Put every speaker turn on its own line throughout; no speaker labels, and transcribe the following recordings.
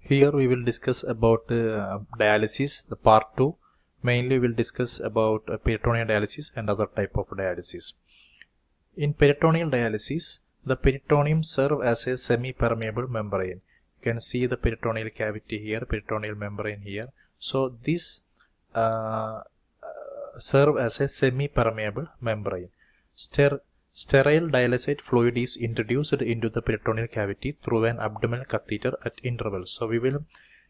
Here we will discuss about dialysis, the part 2. Mainly we will discuss about peritoneal dialysis and other type of dialysis. In peritoneal dialysis, the peritoneum serves as a semi-permeable membrane. You can see the peritoneal cavity here, peritoneal membrane here. So this serve as a semi-permeable membrane. Sterile dialysate fluid is introduced into the peritoneal cavity through an abdominal catheter at intervals. So we will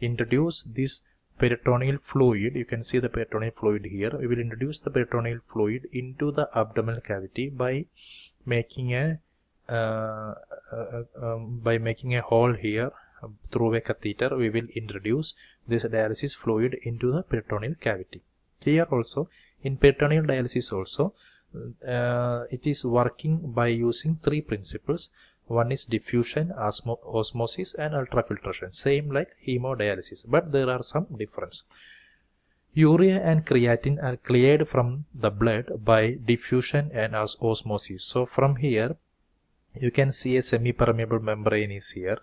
introduce this peritoneal fluid. You can see the peritoneal fluid here. We will introduce the peritoneal fluid into the abdominal cavity by making a hole here through a catheter. We will introduce this dialysis fluid into the peritoneal cavity. Here also, in peritoneal dialysis also, it is working by using three principles. One is diffusion, osmosis and ultrafiltration, same like hemodialysis, but there are some difference. Urea and creatinine are cleared from the blood by diffusion and osmosis. So from here you can see a semi-permeable membrane is here,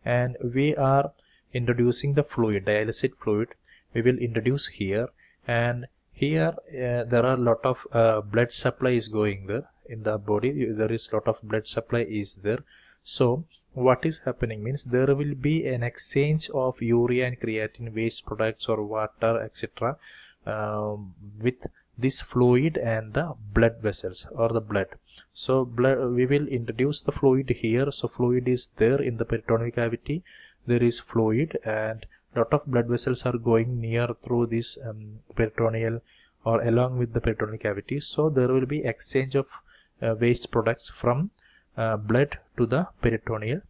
and we are introducing the fluid, dialysate fluid we will introduce here, and here there are a lot of blood supply is going there in the body. There is lot of blood supply is there. So what is happening means there will be an exchange of urea and creatinine, waste products or water, etc. With this fluid and the blood vessels or the blood. So we will introduce the fluid here. So fluid is there in the peritoneal cavity. There is fluid and lot of blood vessels are going near through this peritoneal or along with the peritoneal cavity. So there will be exchange of waste products from blood to the peritoneal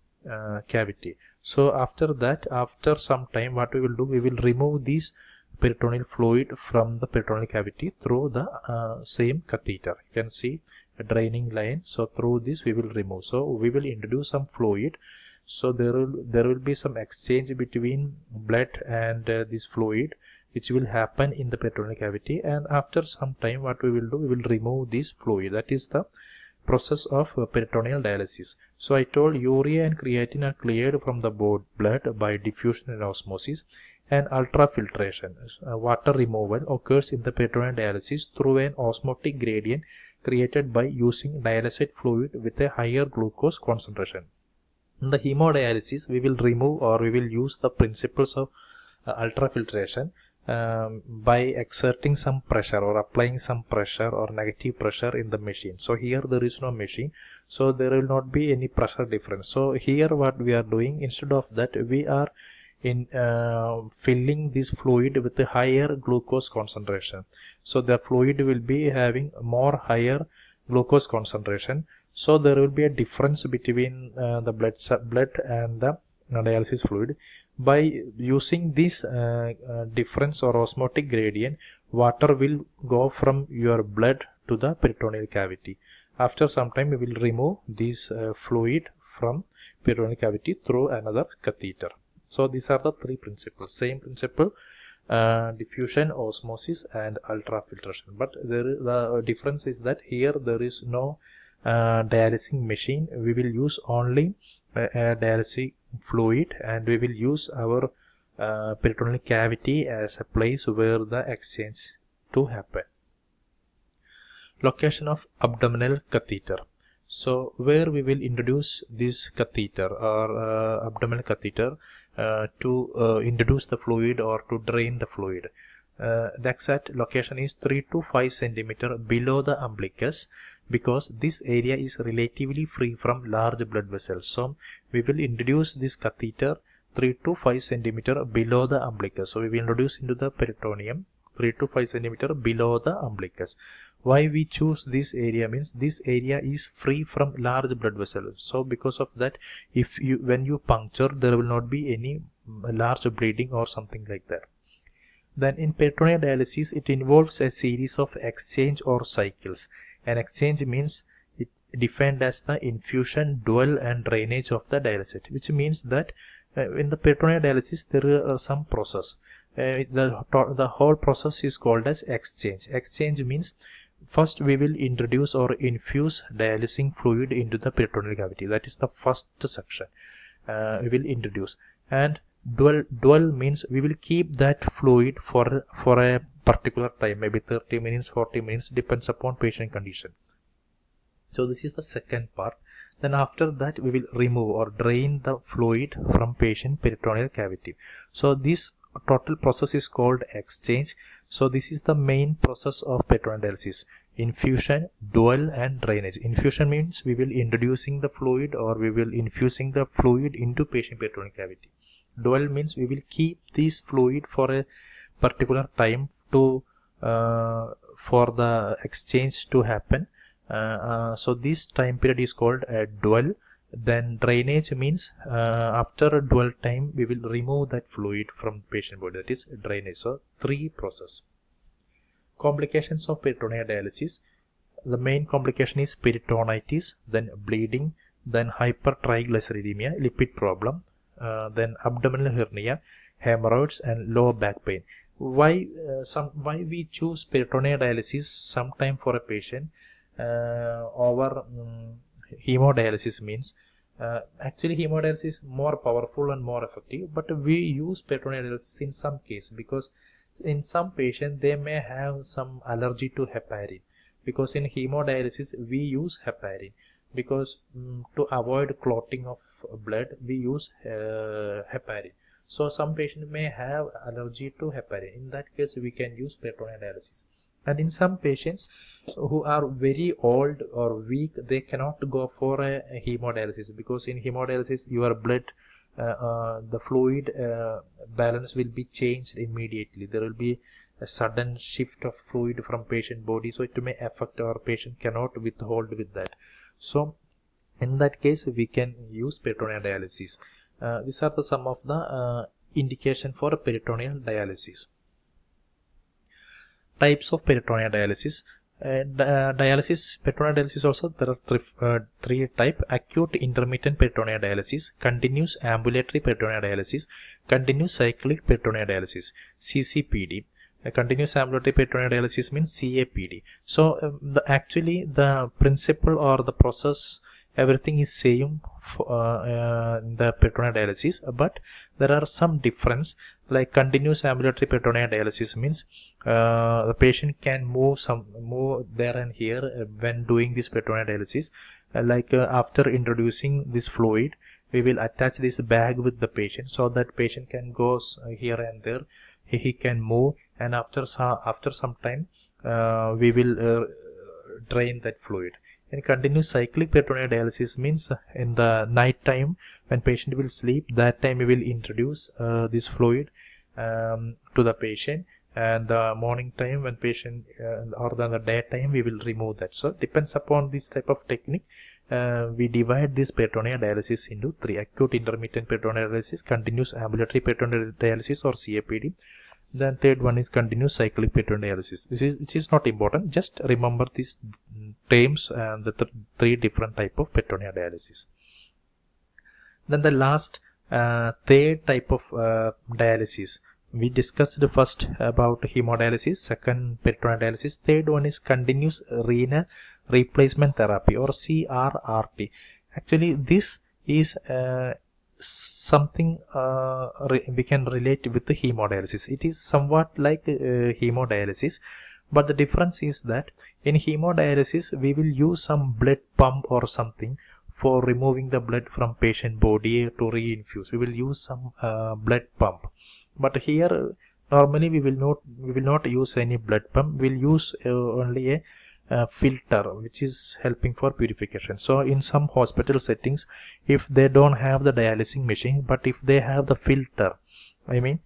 cavity. So after that, after some time, what we will do, we will remove this peritoneal fluid from the peritoneal cavity through the same catheter. You can see a draining line. So through this we will remove. So we will introduce some fluid. So there will be some exchange between blood and this fluid, which will happen in the peritoneal cavity, and after some time what we will do, we will remove this fluid. That is the process of peritoneal dialysis. So I told urea and creatinine are cleared from the blood by diffusion and osmosis, and ultrafiltration, water removal, occurs in the peritoneal dialysis through an osmotic gradient created by using dialysate fluid with a higher glucose concentration. In the hemodialysis, we will remove or we will use the principles of ultrafiltration by exerting some pressure or applying some pressure or negative pressure in the machine. So here there is no machine, so there will not be any pressure difference. So here what we are doing, instead of that, we are in filling this fluid with a higher glucose concentration. So the fluid will be having more higher glucose concentration. So there will be a difference between the blood and the dialysis fluid. By using this difference or osmotic gradient, water will go from your blood to the peritoneal cavity. After some time, we will remove this fluid from peritoneal cavity through another catheter. So these are the three principles. Same principle, diffusion, osmosis and ultrafiltration. But the difference is that here there is no dialysing machine. We will use only dialysing fluid, and we will use our peritoneal cavity as a place where the exchange to happen. Location of abdominal catheter. So where we will introduce this catheter or abdominal catheter to introduce the fluid or to drain the fluid. The exact location is 3 to 5 centimeter below the umbilicus, because this area is relatively free from large blood vessels. So we will introduce this catheter 3 to 5 centimeter below the umbilicus. So we will introduce into the peritoneum 3 to 5 centimeter below the umbilicus. Why we choose this area means this area is free from large blood vessels. So because of that, when you puncture, there will not be any large bleeding or something like that. Then in peritoneal dialysis, it involves a series of exchange or cycles. An exchange means it defined as the infusion, dwell and drainage of the dialysate, which means that in the peritoneal dialysis there are some process. The whole process is called as exchange. Exchange means first we will introduce or infuse dialysing fluid into the peritoneal cavity. That is the first section. we will introduce. And dual means we will keep that fluid for a particular time, maybe 30 minutes, 40 minutes, depends upon patient condition. So this is the second part. Then after that we will remove or drain the fluid from patient peritoneal cavity. So this total process is called exchange. So this is the main process of peritoneal dialysis: infusion, dual, and drainage. Infusion means we will introducing the fluid or we will infusing the fluid into patient peritoneal cavity. Dual means we will keep this fluid for a particular time to for the exchange to happen. So this time period is called a dual. Then drainage means after a dual time we will remove that fluid from patient body, that is drainage. So three process. Complications of peritoneal dialysis: the main complication is peritonitis, then bleeding, then hypertriglyceridemia, lipid problem, then abdominal hernia, hemorrhoids, and lower back pain. Why we choose peritoneal dialysis sometime for a patient over hemodialysis means actually hemodialysis is more powerful and more effective, but we use peritoneal dialysis in some case because in some patients they may have some allergy to heparin, because in hemodialysis we use heparin because to avoid clotting of blood we use heparin. So some patient may have allergy to heparin. In that case we can use peritoneal dialysis. And in some patients who are very old or weak, they cannot go for a hemodialysis, because in hemodialysis your blood the fluid balance will be changed immediately. There will be a sudden shift of fluid from patient body, so it may affect our patient cannot withhold with that. So in that case we can use peritoneal dialysis. These are some of the indication for peritoneal dialysis. Types of peritoneal dialysis. Peritoneal dialysis also there are three types: acute intermittent peritoneal dialysis, continuous ambulatory peritoneal dialysis, continuous cyclic peritoneal dialysis, CCPD. Continuous ambulatory peritoneal dialysis means CAPD. So actually the principle or the process, everything is same for in the peritoneal dialysis, but there are some difference. Like continuous ambulatory peritoneal dialysis means the patient can move there and here when doing this peritoneal dialysis. After introducing this fluid, we will attach this bag with the patient so that patient can go here and there. He can move, and after some time we will drain that fluid. And continuous cyclic peritoneal dialysis means in the night time when patient will sleep, that time we will introduce this fluid to the patient, and the morning time when patient or the daytime we will remove that. So depends upon this type of technique. We divide this peritoneal dialysis into three: acute intermittent peritoneal dialysis, continuous ambulatory peritoneal dialysis or CAPD. Then third one is continuous cyclic peritoneal dialysis. This is not important. Just remember these terms and the three different type of peritoneal dialysis. Then the last third type of dialysis. We discussed the first about hemodialysis, second peritoneal dialysis. Third one is continuous renal replacement therapy or CRRT. Actually, this is something we can relate with the hemodialysis. It is somewhat like hemodialysis, but the difference is that in hemodialysis we will use some blood pump or something for removing the blood from patient body to reinfuse. We will use some blood pump, but here normally we will not use any blood pump. We will use only a filter which is helping for purification. So in some hospital settings, if they don't have the dialysing machine, but if they have the filter, the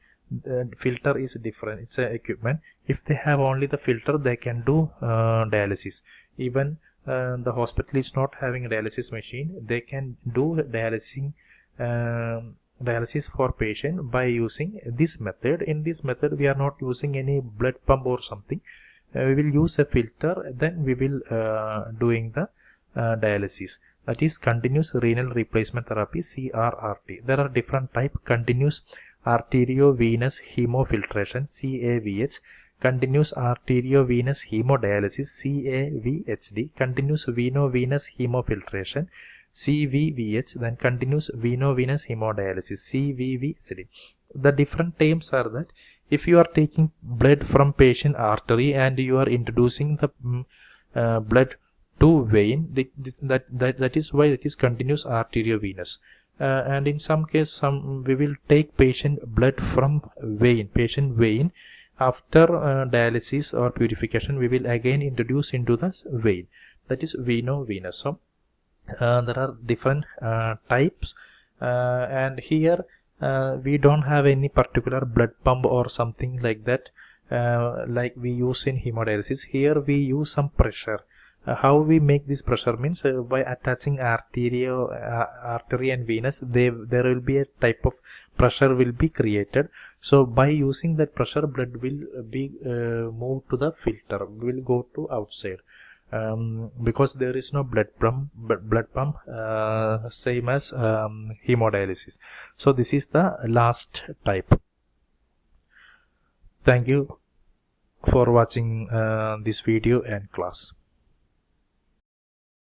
filter is different, it's a equipment. If they have only the filter, they can do dialysis. Even the hospital is not having a dialysis machine, they can do dialysis for patient by using this method. In this method we are not using any blood pump or something. We will use a filter, then we will doing the dialysis, that is continuous renal replacement therapy, CRRT. There are different type: continuous arteriovenous hemofiltration, CAVH, continuous arteriovenous hemodialysis, CAVHD, continuous veno-venous hemofiltration, CVVH, then continuous veno-venous hemodialysis, CVVHD. The different terms are that if you are taking blood from patient artery and you are introducing the blood to vein, that is why it is continuous arteriovenous. And in some case, we will take patient blood from patient vein. After dialysis or purification, we will again introduce into the vein, that is veno-venous. So there are different types, and here we don't have any particular blood pump or something like that, like we use in hemodialysis. Here we use some pressure. How we make this pressure means by attaching artery and venous, there will be a type of pressure will be created. So by using that pressure, blood will be moved to the filter, will go to outside. Because there is no blood pump, same as hemodialysis. So this is the last type. Thank you for watching this video and class.